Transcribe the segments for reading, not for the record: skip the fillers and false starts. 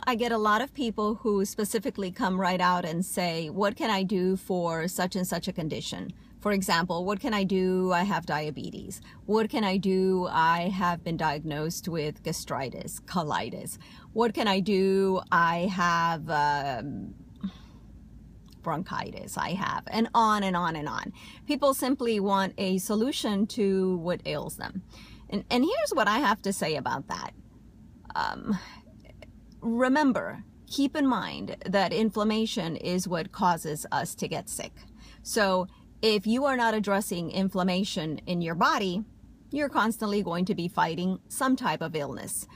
I get a lot of people who specifically come right out and say, what can I do for such and such a condition? For example, what can I do? I have diabetes. What can I do? I have been diagnosed with gastritis, colitis. What can I do? I have bronchitis. And on and on and on. People simply want a solution to what ails them. And here's what I have to say about that. Remember, keep in mind that inflammation is what causes us to get sick. So if you are not addressing inflammation in your body, you're constantly going to be fighting some type of illness,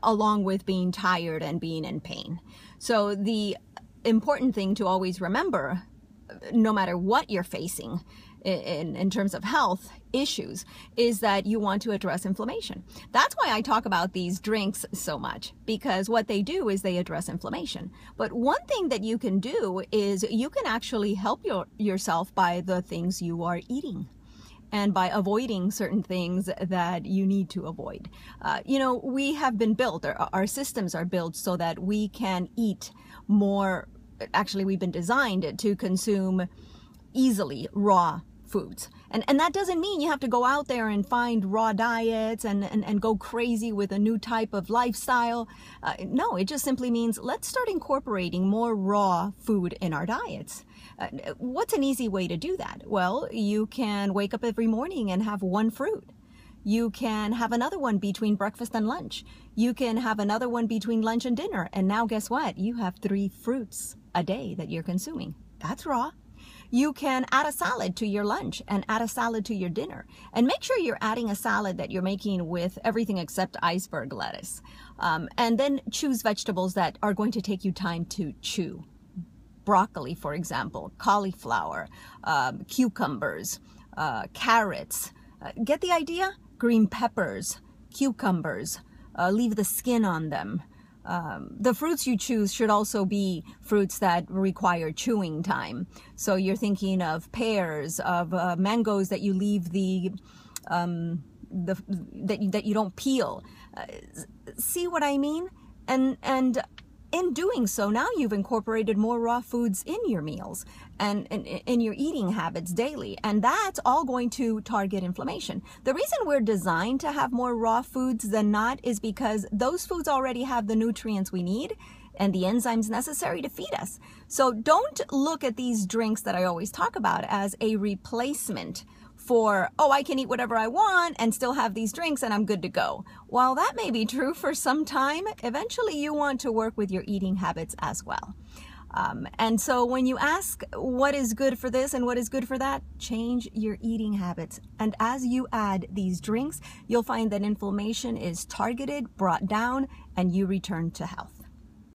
along with being tired and being in pain. So the important thing to always remember, no matter what you're facing in terms of health issues, is that you want to address inflammation. That's why I talk about these drinks so much, because what they do is they address inflammation. But one thing that you can do is you can actually help yourself by the things you are eating and by avoiding certain things that you need to avoid. We have been built, our systems are built so that we can eat more. Actually, we've been designed to consume easily raw foods. And that doesn't mean you have to go out there and find raw diets and go crazy with a new type of lifestyle. No, it just simply means let's start incorporating more raw food in our diets. What's an easy way to do that? Well, you can wake up every morning and have one fruit. You can have another one between breakfast and lunch. You can have another one between lunch and dinner. And now guess what? You have 3 fruits a day that you're consuming. That's raw. You can add a salad to your lunch and add a salad to your dinner. And make sure you're adding a salad that you're making with everything except iceberg lettuce. And then choose vegetables that are going to take you time to chew. Broccoli, for example, cauliflower, cucumbers, carrots. Get the idea? Green peppers, cucumbers, leave the skin on them. The fruits you choose should also be fruits that require chewing time. So you're thinking of pears, of mangoes that you leave that you don't peel. See what I mean? And in doing so, now you've incorporated more raw foods in your meals and in your eating habits daily. And that's all going to target inflammation. The reason we're designed to have more raw foods than not is because those foods already have the nutrients we need and the enzymes necessary to feed us. So don't look at these drinks that I always talk about as a replacement for, oh, I can eat whatever I want and still have these drinks and I'm good to go. While that may be true for some time, eventually you want to work with your eating habits as well. And so when you ask what is good for this and what is good for that, change your eating habits. And as you add these drinks, you'll find that inflammation is targeted, brought down, and you return to health.